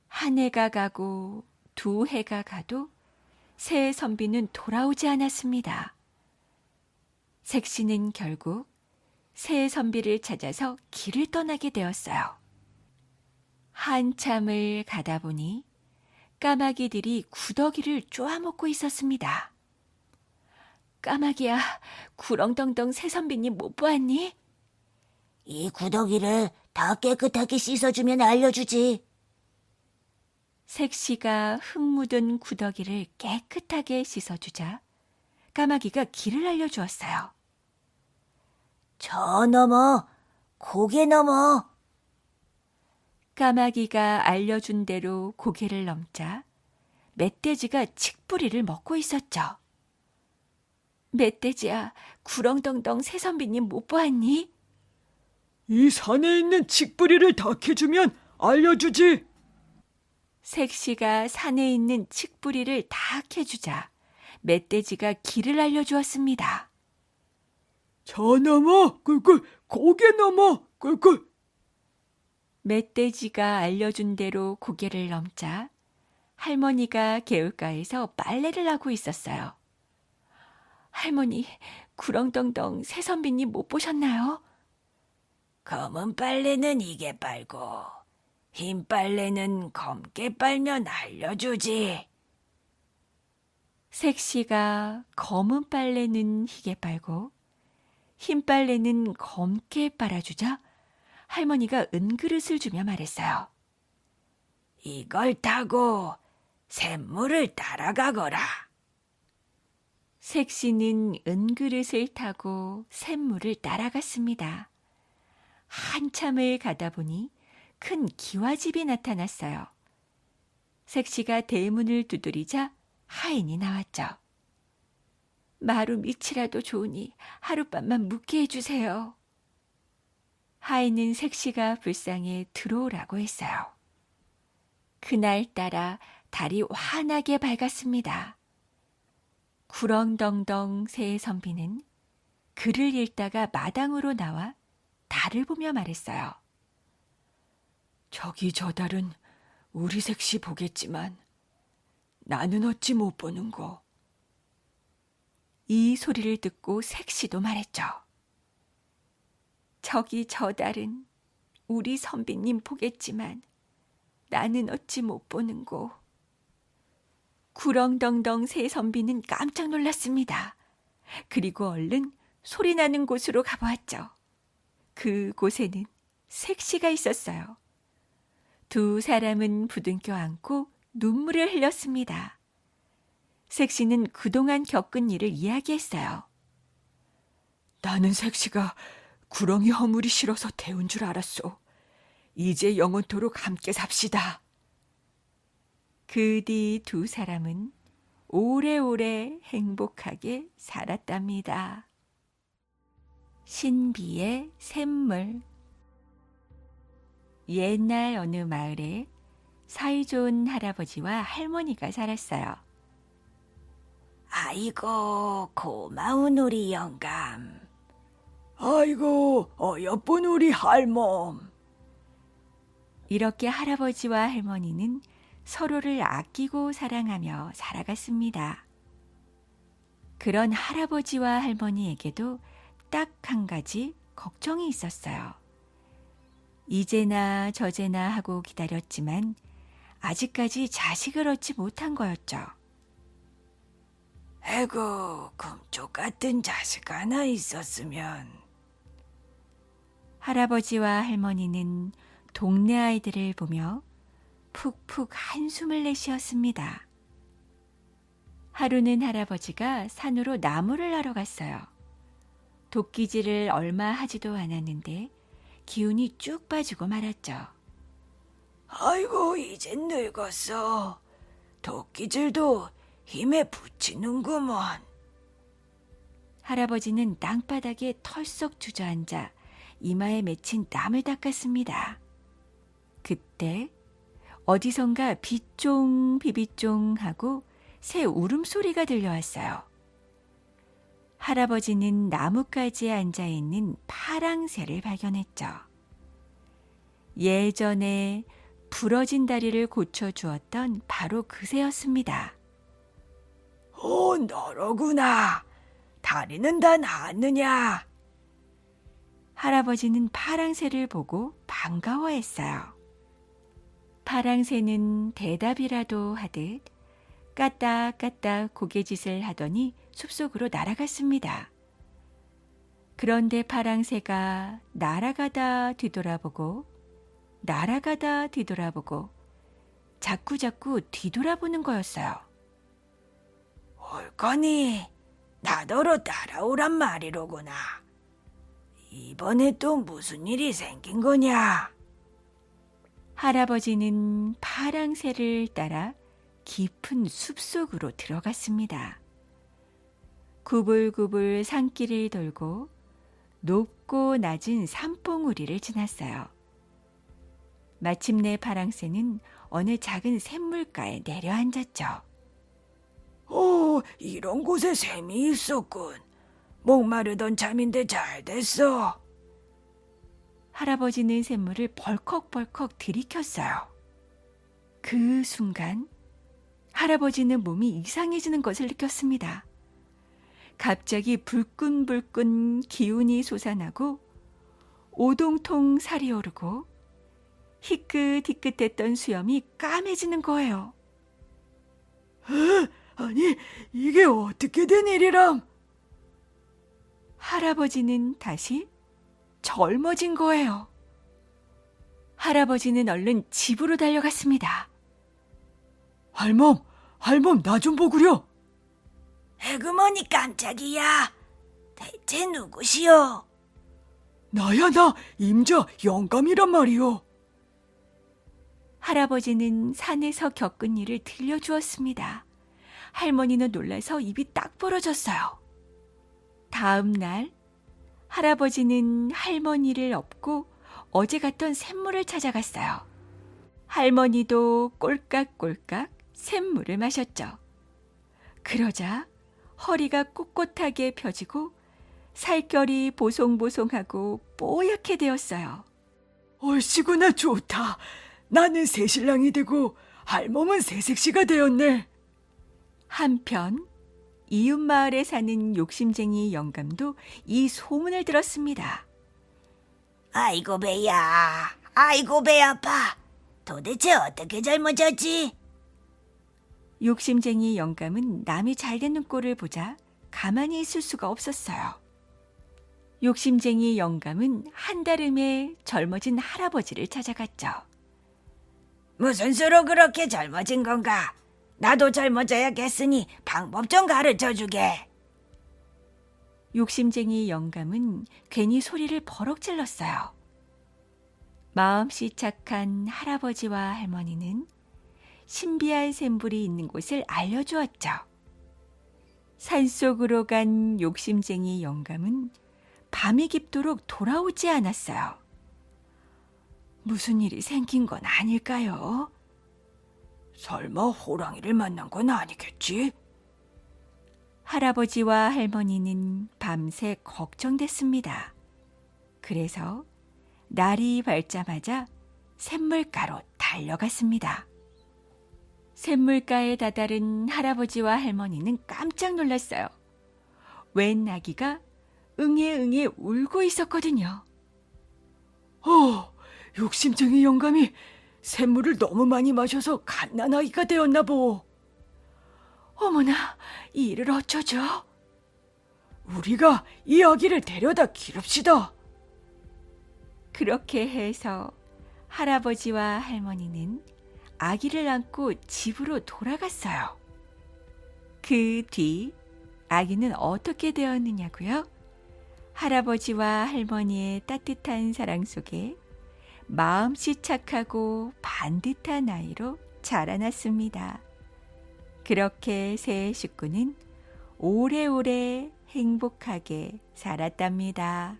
[SPEAKER 1] 한 해가 가고 두 해가 가도 새 선비는 돌아오지 않았습니다. 색시는 결국 새 선비를 찾아서 길을 떠나게 되었어요. 한참을 가다 보니 까마귀들이 구더기를 쪼아먹고 있었습니다. 까마귀야, 구렁덩덩 새선비님 못 보았니?
[SPEAKER 4] 이 구더기를 다 깨끗하게 씻어주면 알려주지.
[SPEAKER 1] 색시가 흙 묻은 구더기를 깨끗하게 씻어주자 까마귀가 길을 알려주었어요.
[SPEAKER 4] 저 넘어, 고개 넘어.
[SPEAKER 1] 까마귀가 알려준 대로 고개를 넘자 멧돼지가 칡뿌리를 먹고 있었죠. 멧돼지야, 구렁덩덩 새선비님 못 보았니?
[SPEAKER 2] 이 산에 있는 칡뿌리를 다 캐주면 알려주지.
[SPEAKER 1] 색시가 산에 있는 칡뿌리를 다 캐주자 멧돼지가 길을 알려주었습니다.
[SPEAKER 2] 저 넘어 꿀꿀 고개 넘어 꿀꿀.
[SPEAKER 1] 멧돼지가 알려준 대로 고개를 넘자 할머니가 개울가에서 빨래를 하고 있었어요. 할머니, 구렁덩덩 새선비님 못 보셨나요?
[SPEAKER 3] 검은 빨래는 이게 빨고 흰 빨래는 검게 빨면 알려주지.
[SPEAKER 1] 색시가 검은 빨래는 희게 빨고 흰 빨래는 검게 빨아주자 할머니가 은그릇을 주며 말했어요.
[SPEAKER 3] 이걸 타고 샘물을 따라가거라.
[SPEAKER 1] 색시는 은그릇을 타고 샘물을 따라갔습니다. 한참을 가다 보니 큰 기와집이 나타났어요. 색시가 대문을 두드리자 하인이 나왔죠. 마루 밑이라도 좋으니 하룻밤만 묵게 해주세요. 하인은 색시가 불쌍해 들어오라고 했어요. 그날따라 달이 환하게 밝았습니다. 구렁덩덩 새 선비는 글을 읽다가 마당으로 나와 달을 보며 말했어요.
[SPEAKER 2] 저기 저 달은 우리 색시 보겠지만 나는 어찌 못 보는고.
[SPEAKER 1] 이 소리를 듣고 색시도 말했죠. 저기 저 달은 우리 선비님 보겠지만 나는 어찌 못 보는고. 구렁덩덩 새 선비는 깜짝 놀랐습니다. 그리고 얼른 소리 나는 곳으로 가보았죠. 그 곳에는 색시가 있었어요. 두 사람은 부둥켜 안고 눈물을 흘렸습니다. 색시는 그동안 겪은 일을 이야기했어요.
[SPEAKER 2] 나는 색시가 구렁이 허물이 싫어서 태운 줄 알았소. 이제 영원토록 함께 삽시다.
[SPEAKER 1] 그 뒤 두 사람은 오래오래 행복하게 살았답니다. 신비의 샘물. 옛날 어느 마을에 사이좋은 할아버지와 할머니가 살았어요.
[SPEAKER 3] 아이고 고마운 우리 영감.
[SPEAKER 2] 아이고 어여쁜 우리 할멈.
[SPEAKER 1] 이렇게 할아버지와 할머니는 서로를 아끼고 사랑하며 살아갔습니다. 그런 할아버지와 할머니에게도 딱 한 가지 걱정이 있었어요. 이제나 저제나 하고 기다렸지만 아직까지 자식을 얻지 못한 거였죠.
[SPEAKER 3] 에고 금쪽 같은 자식 하나 있었으면.
[SPEAKER 1] 할아버지와 할머니는 동네 아이들을 보며 푹푹 한숨을 내쉬었습니다. 하루는 할아버지가 산으로 나무를 하러 갔어요. 도끼질을 얼마 하지도 않았는데 기운이 쭉 빠지고 말았죠.
[SPEAKER 3] 아이고 이젠 늙었어. 도끼질도 힘에 붙이는구먼.
[SPEAKER 1] 할아버지는 땅바닥에 털썩 주저앉아 이마에 맺힌 땀을 닦았습니다. 그때 어디선가 비쫑 비비쫑 하고 새 울음소리가 들려왔어요. 할아버지는 나뭇가지에 앉아있는 파랑새를 발견했죠. 예전에 부러진 다리를 고쳐주었던 바로 그 새였습니다.
[SPEAKER 3] 너로구나. 다리는 다 나았느냐?
[SPEAKER 1] 할아버지는 파랑새를 보고 반가워했어요. 파랑새는 대답이라도 하듯 까딱까딱 고개짓을 하더니 숲속으로 날아갔습니다. 그런데 파랑새가 날아가다 뒤돌아보고 날아가다 뒤돌아보고 자꾸자꾸 뒤돌아보는 거였어요.
[SPEAKER 3] 옳거니 나더러 따라오란 말이로구나. 이번에 또 무슨 일이 생긴 거냐?
[SPEAKER 1] 할아버지는 파랑새를 따라 깊은 숲속으로 들어갔습니다. 구불구불 산길을 돌고 높고 낮은 산봉우리를 지났어요. 마침내 파랑새는 어느 작은 샘물가에 내려앉았죠.
[SPEAKER 3] 이런 곳에 샘이 있었군. 목마르던 참인데 잘 됐어.
[SPEAKER 1] 할아버지는 샘물을 벌컥벌컥 들이켰어요. 그 순간 할아버지는 몸이 이상해지는 것을 느꼈습니다. 갑자기 불끈불끈 기운이 솟아나고 오동통 살이 오르고 희끗희끗했던 수염이 까매지는 거예요.
[SPEAKER 2] 아니, 이게 어떻게 된 일이람?
[SPEAKER 1] 할아버지는 다시 젊어진 거예요. 할아버지는 얼른 집으로 달려갔습니다.
[SPEAKER 2] 할멈, 나 좀 보구려.
[SPEAKER 3] 에그머니 깜짝이야. 대체 누구시오?
[SPEAKER 2] 나야, 나 임자 영감이란 말이오.
[SPEAKER 1] 할아버지는 산에서 겪은 일을 들려주었습니다. 할머니는 놀라서 입이 딱 벌어졌어요. 다음 날 할아버지는 할머니를 업고 어제 갔던 샘물을 찾아갔어요. 할머니도 꼴깍꼴깍 샘물을 마셨죠. 그러자 허리가 꼿꼿하게 펴지고 살결이 보송보송하고 뽀얗게 되었어요.
[SPEAKER 2] 얼씨구나 좋다. 나는 새신랑이 되고 할멈은 새색시가 되었네.
[SPEAKER 1] 한편 이웃마을에 사는 욕심쟁이 영감도 이 소문을 들었습니다.
[SPEAKER 3] 아이고 배야. 아이고 배 아파. 도대체 어떻게 젊어졌지?
[SPEAKER 1] 욕심쟁이 영감은 남이 잘되는 꼴을 보자 가만히 있을 수가 없었어요. 욕심쟁이 영감은 한달음에 젊어진 할아버지를 찾아갔죠.
[SPEAKER 3] 무슨 수로 그렇게 젊어진 건가? 나도 젊어져야겠으니 방법 좀 가르쳐주게.
[SPEAKER 1] 욕심쟁이 영감은 괜히 소리를 버럭 질렀어요. 마음씨 착한 할아버지와 할머니는 신비한 샘물이 있는 곳을 알려주었죠. 산속으로 간 욕심쟁이 영감은 밤이 깊도록 돌아오지 않았어요. 무슨 일이 생긴 건 아닐까요?
[SPEAKER 3] 설마 호랑이를 만난 건 아니겠지?
[SPEAKER 1] 할아버지와 할머니는 밤새 걱정됐습니다. 그래서 날이 밝자마자 샘물가로 달려갔습니다. 샘물가에 다다른 할아버지와 할머니는 깜짝 놀랐어요. 웬 아기가 응애응애 울고 있었거든요.
[SPEAKER 2] 욕심쟁이 영감이 샘물을 너무 많이 마셔서 갓난아기가 되었나 보.
[SPEAKER 1] 어머나, 이 일을 어쩌죠?
[SPEAKER 2] 우리가 이 아기를 데려다 기릅시다.
[SPEAKER 1] 그렇게 해서 할아버지와 할머니는 아기를 안고 집으로 돌아갔어요. 그 뒤 아기는 어떻게 되었느냐고요? 할아버지와 할머니의 따뜻한 사랑 속에 마음씨 착하고 반듯한 아이로 자라났습니다. 그렇게 세 식구는 오래오래 행복하게 살았답니다.